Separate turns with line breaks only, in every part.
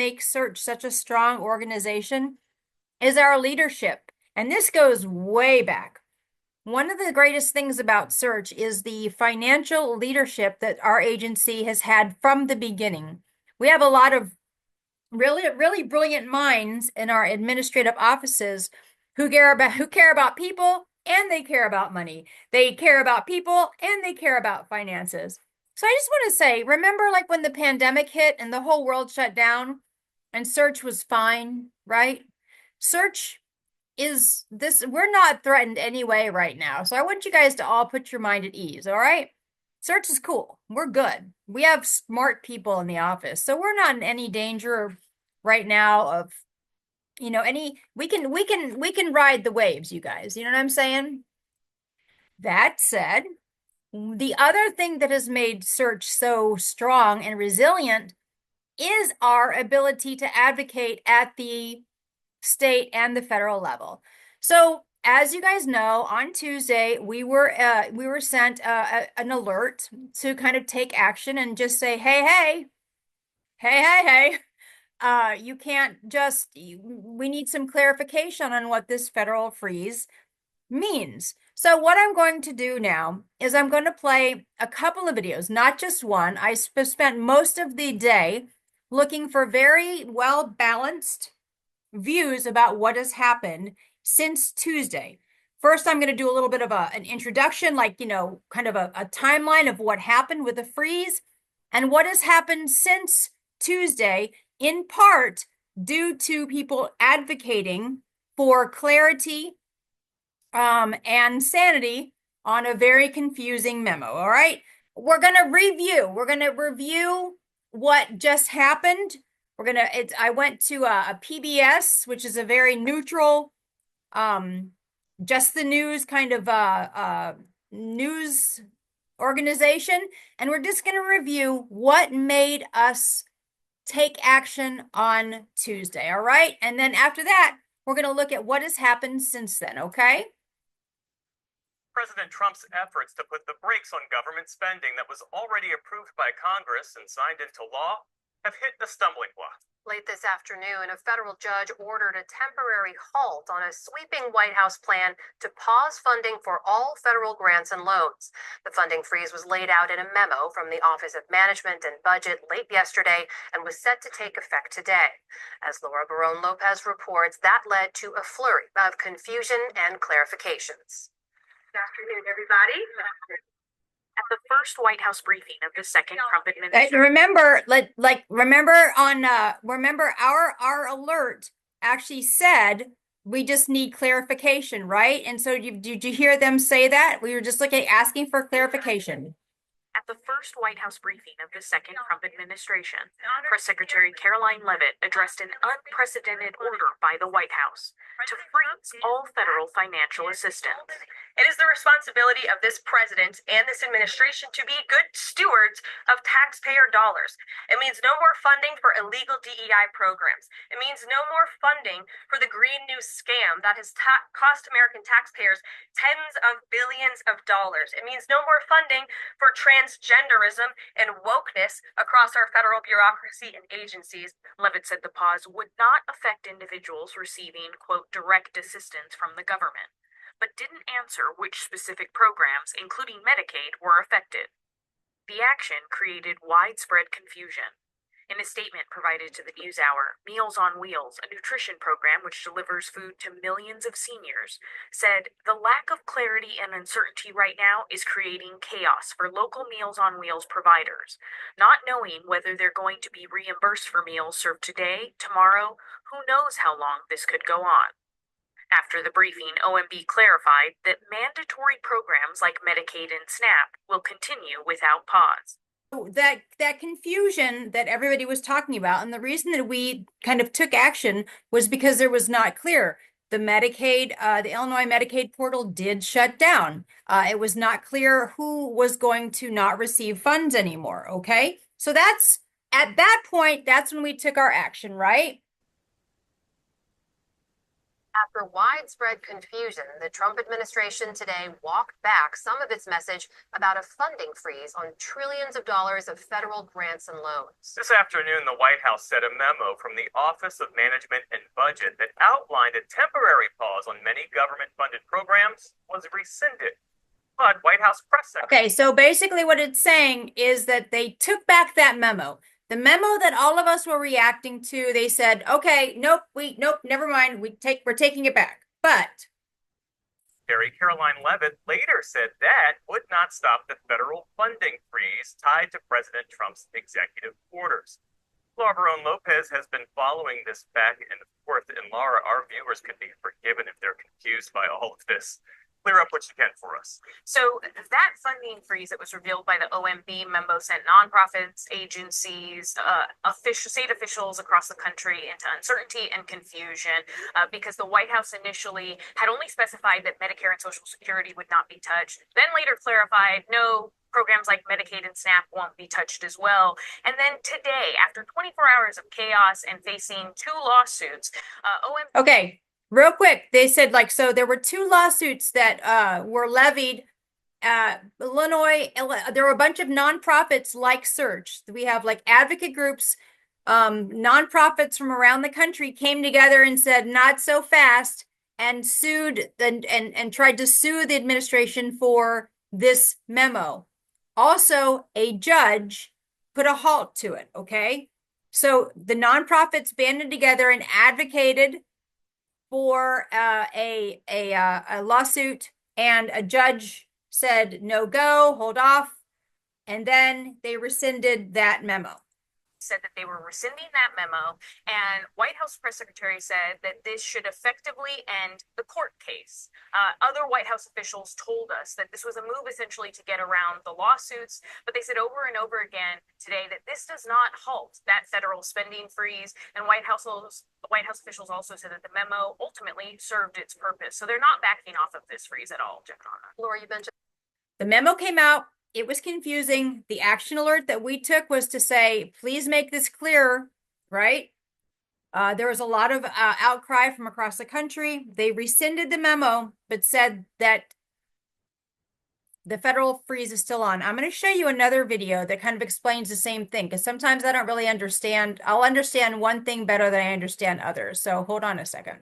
makes Search such a strong organization is our leadership. And this goes way back. One of the greatest things about Search is the financial leadership that our agency has had from the beginning. We have a lot of really brilliant minds in our administrative offices who care about people, and they care about money. They care about people and they care about finances. So I just want to say, remember like when the pandemic hit and the whole world shut down and Search was fine, right? Search is this, we're not threatened anyway right now. So I want you guys to all put your mind at ease, all right? Search is cool. We're good. We have smart people in the office. So we're not in any danger right now of, any we can ride the waves, you guys. You know what I'm saying? That said, the other thing that has made Search so strong and resilient is our ability to advocate at the state and the federal level. So, as you guys know, on Tuesday we were sent an alert to kind of take action and just say, hey, you can't just. We need some clarification on what this federal freeze means. So what I'm going to do now is I'm going to play a couple of videos, not just one. I spent most of the day looking for very well balanced views about what has happened since Tuesday. First, I'm going to do a little bit of an introduction, like, kind of a timeline of what happened with the freeze and what has happened since Tuesday, in part due to people advocating for clarity and sanity on a very confusing memo. All right. We're going to review. We're going to review what just happened. I went to a PBS, which is a very neutral, just the news kind of news organization. And we're just going to review what made us take action on Tuesday. All right. And then after that, we're going to look at what has happened since then. Okay.
President Trump's efforts to put the brakes on government spending that was already approved by Congress and signed into law have hit a stumbling block.
Late this afternoon, a federal judge ordered a temporary halt on a sweeping White House plan to pause funding for all federal grants and loans. The funding freeze was laid out in a memo from the Office of Management and Budget late yesterday and was set to take effect today. As Laura Barone Lopez reports, that led to a flurry of confusion and clarifications. Good afternoon, everybody. At the first White House briefing of the second Trump administration.
Remember our alert actually said we just need clarification, right? And so did you hear them say that? We were just asking for clarification.
At the first White House briefing of the second Trump administration, Press Secretary Caroline Leavitt addressed an unprecedented order by the White House to freeze all federal financial assistance.
It is the responsibility of this president and this administration to be good stewards of taxpayer dollars. It means no more funding for illegal DEI programs. It means no more funding for the Green New scam that has cost American taxpayers tens of billions of dollars. It means no more funding for transgenderism and wokeness across our federal bureaucracy and agencies.
Leavitt said the pause would not affect individuals receiving, quote, direct assistance from the government, but didn't answer which specific programs, including Medicaid, were affected. The action created widespread confusion. In a statement provided to the NewsHour, Meals on Wheels, a nutrition program which delivers food to millions of seniors, said the lack of clarity and uncertainty right now is creating chaos for local Meals on Wheels providers. Not knowing whether they're going to be reimbursed for meals served today, tomorrow, who knows how long this could go on. After the briefing, OMB clarified that mandatory programs like Medicaid and SNAP will continue without pause.
That confusion that everybody was talking about, and the reason that we kind of took action was because there was not clear. The Illinois Medicaid portal did shut down. It was not clear who was going to not receive funds anymore, okay? So at that point, that's when we took our action, right?
After widespread confusion, the Trump administration today walked back some of its message about a funding freeze on trillions of dollars of federal grants and loans.
This afternoon, the White House said a memo from the Office of Management and Budget that outlined a temporary pause on many government-funded programs was rescinded. But White House press secretary...
Okay, so basically what it's saying is that they took back that memo. The memo that all of us were reacting to, they said, okay, nope, never mind, we're taking it back. But
Caroline Leavitt later said that would not stop the federal funding freeze tied to President Trump's executive orders. Laura Barone Lopez has been following this back and forth, and Laura, our viewers can be forgiven if they're confused by all of this. Clear up what you can for us.
So that funding freeze that was revealed by the OMB memo sent nonprofits, agencies, state officials across the country into uncertainty and confusion because the White House initially had only specified that Medicare and Social Security would not be touched, then later clarified, no, programs like Medicaid and SNAP won't be touched as well. And then today, after 24 hours of chaos and facing 2 lawsuits, OMB...
Okay. Real quick, they said so there were 2 lawsuits that were levied. Illinois, there were a bunch of nonprofits like Search. We have advocate groups, nonprofits from around the country came together and said, not so fast, and sued and tried to sue the administration for this memo. Also, a judge put a halt to it, okay? So the nonprofits banded together and advocated for a lawsuit, and a judge said no go, hold off, and then they rescinded that memo.
Said that they were rescinding that memo, and White House press secretary said that this should effectively end the court case. Other White House officials told us that this was a move essentially to get around the lawsuits, but they said over and over again today that this does not halt that federal spending freeze, and White House officials also said that the memo ultimately served its purpose. So they're not backing off of this freeze at all, Jeff.
Laura, you mentioned
the memo came out. It was confusing. The action alert that we took was to say, please make this clearer, right? There was a lot of outcry from across the country. They rescinded the memo, but said that the federal freeze is still on. I'm going to show you another video that kind of explains the same thing, because sometimes I don't really understand. I'll understand one thing better than I understand others. So hold on a second.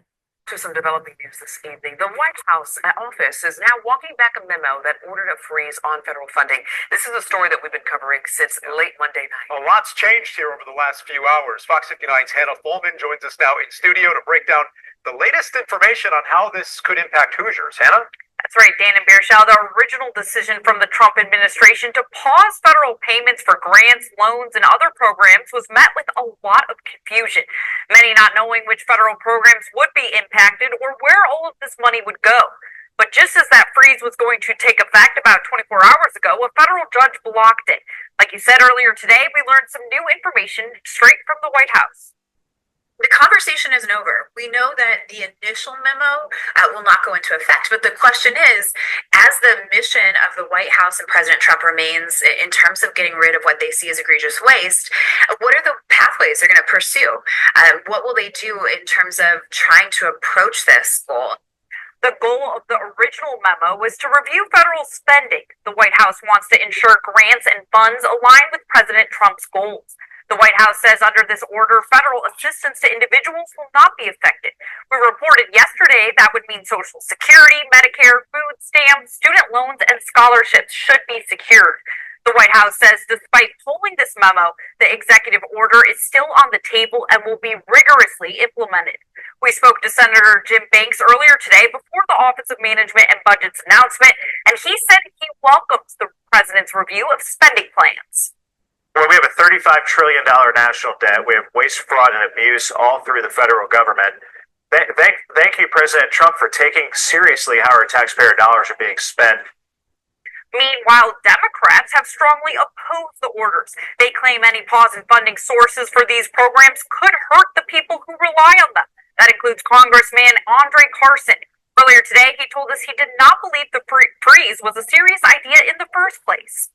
To some developing news this evening. The White House office is now walking back a memo that ordered a freeze on federal funding. This is a story that we've been covering since late Monday night.
A lot's changed here over the last few hours. Fox 59's Hannah Fulman joins us now in studio to break down the latest information on how this could impact Hoosiers. Hannah?
That's right, Dan and Bearshaw. The original decision from the Trump administration to pause federal payments for grants, loans, and other programs was met with a lot of confusion. Many not knowing which federal programs would be impacted or where all of this money would go. But just as that freeze was going to take effect about 24 hours ago, a federal judge blocked it. Like you said earlier today, we learned some new information straight from the White House.
The conversation isn't over. We know that the initial memo will not go into effect, but the question is, as the mission of the White House and President Trump remains in terms of getting rid of what they see as egregious waste, what are the pathways they're going to pursue? What will they do in terms of trying to approach this goal?
The goal of the original memo was to review federal spending. The White House wants to ensure grants and funds align with President Trump's goals. The White House says under this order, federal assistance to individuals will not be affected. We reported yesterday that would mean Social Security, Medicare, food stamps, student loans, and scholarships should be secured. The White House says despite pulling this memo, the executive order is still on the table and will be rigorously implemented. We spoke to Senator Jim Banks earlier today before the Office of Management and Budget's announcement, and he said he welcomes the president's review of spending plans.
Well, we have a $35 trillion national debt. We have waste, fraud, and abuse all through the federal government. Thank you, President Trump, for taking seriously how our taxpayer dollars are being spent.
Meanwhile, Democrats have strongly opposed the orders. They claim any pause in funding sources for these programs could hurt the people who rely on them. That includes Congressman Andre Carson. Earlier today, he told us he did not believe the freeze was a serious idea in the first place.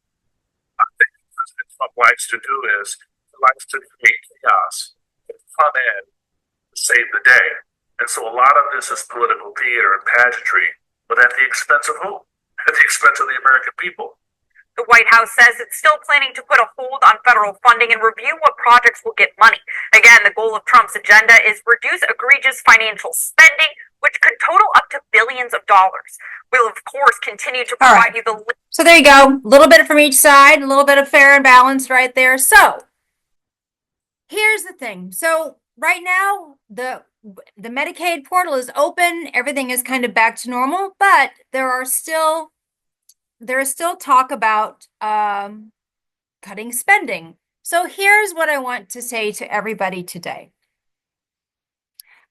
I think what President Trump likes to do is he likes to create chaos and come in to save the day. And so a lot of this is political theater and pageantry, but at the expense of who? At the expense of the American people.
The White House says it's still planning to put a hold on federal funding and review what projects will get money. Again, the goal of Trump's agenda is reduce egregious financial spending, which could total up to billions of dollars. We'll, of course, continue to provide you the...
So there you go. A little bit from each side, a little bit of fair and balanced right there. So here's the thing. So right now, the Medicaid portal is open. Everything is kind of back to normal, but there is still talk about cutting spending. So here's what I want to say to everybody today.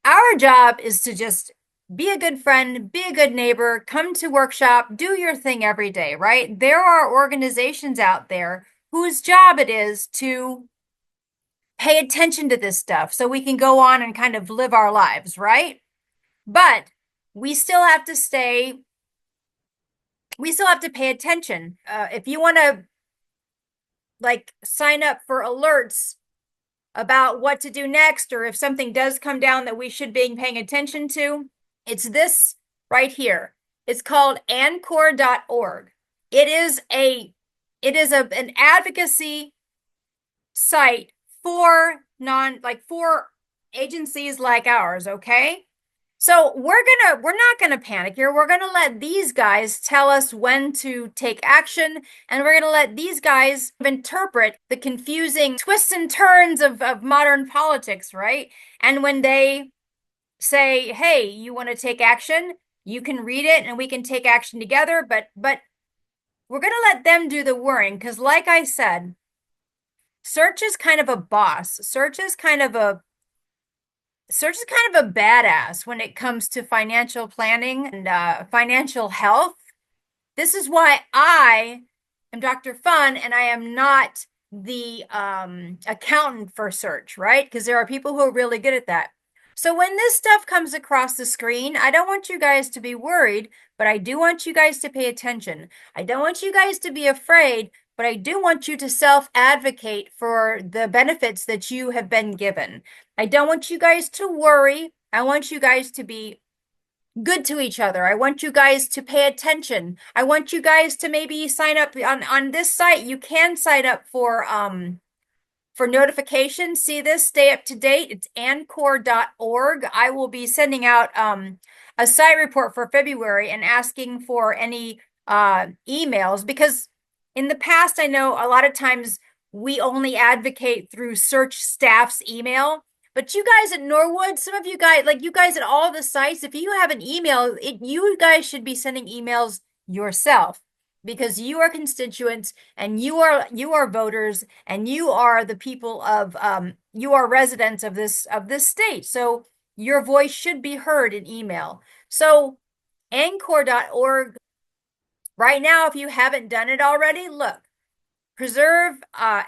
Our job is to just be a good friend, be a good neighbor, come to workshop, do your thing every day, right? There are organizations out there whose job it is to pay attention to this stuff so we can go on and kind of live our lives, right? But we still have to pay attention. If you want to sign up for alerts about what to do next, or if something does come down that we should be paying attention to, it's this right here. It's called ancor.org. It is an advocacy site for for agencies like ours, okay? So we're not gonna panic here. We're gonna let these guys tell us when to take action, and we're gonna let these guys interpret the confusing twists and turns of modern politics, right? And when they say, hey, you want to take action, you can read it and we can take action together, but we're gonna let them do the worrying, because like I said, Search is kind of a boss. Search is kind of a badass when it comes to financial planning and financial health. This is why I am Dr. Fun and I am not the accountant for Search, right? Because there are people who are really good at that. So when this stuff comes across the screen, I don't want you guys to be worried, but I do want you guys to pay attention. I don't want you guys to be afraid, but I do want you to self-advocate for the benefits that you have been given. I don't want you guys to worry. I want you guys to be good to each other. I want you guys to pay attention. I want you guys to maybe sign up on this site. You can sign up for notifications. See this, stay up to date. It's ancor.org. I will be sending out a site report for February and asking for any emails, because in the past, I know a lot of times we only advocate through Search staff's email. But you guys at Norwood, some of you guys, like you guys at all the sites, if you have an email, you guys should be sending emails yourself, because you are constituents and you are voters and you are the people of you are residents of this state. So your voice should be heard in email. So ancor.org. Right now, if you haven't done it already, look. Preserve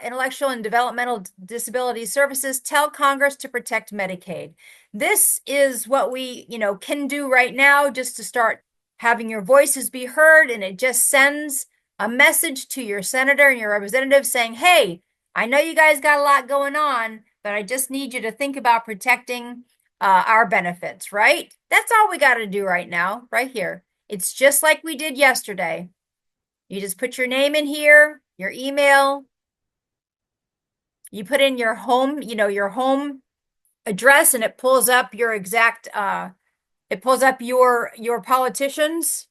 intellectual and developmental disability services. Tell Congress to protect Medicaid. This is what we, can do right now, just to start having your voices be heard. And it just sends a message to your senator and your representative saying, hey, I know you guys got a lot going on, but I just need you to think about protecting our benefits, right? That's all we got to do right now, right here. It's just like we did yesterday. You just put your name in here, your email, you put in your home, your home address, and it pulls up your exact, it pulls up your politicians,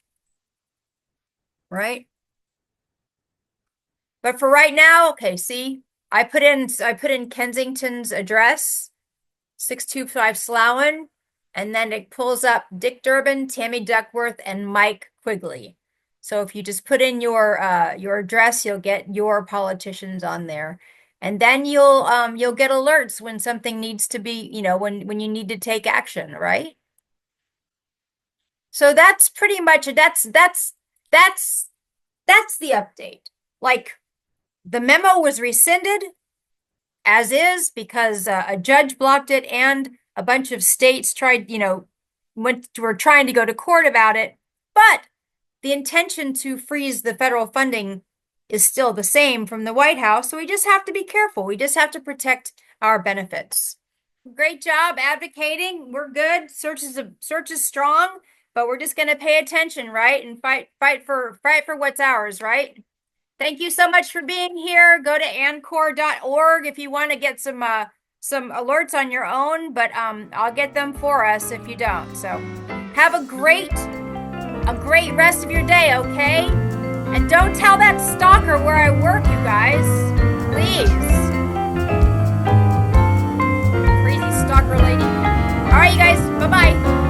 right? But for right now, okay, see, I put in Kensington's address, 625 Sloughan, and then it pulls up Dick Durbin, Tammy Duckworth, and Mike Quigley. So if you just put in your address, you'll get your politicians on there. And then you'll get alerts when something needs to be, when you need to take action, right? So that's pretty much it. That's the update. Like, the memo was rescinded as is because a judge blocked it, and a bunch of states tried, were trying to go to court about it. But the intention to freeze the federal funding is still the same from the White House. So we just have to be careful. We just have to protect our benefits. Great job advocating. We're good. Search is strong, but we're just going to pay attention, right? And fight for what's ours, right? Thank you so much for being here. Go to ancor.org if you want to get some alerts on your own, but I'll get them for us if you don't. So, have a great rest of your day, okay? And don't tell that stalker where I work, you guys. Please. Crazy stalker lady. All right, you guys. Bye-bye.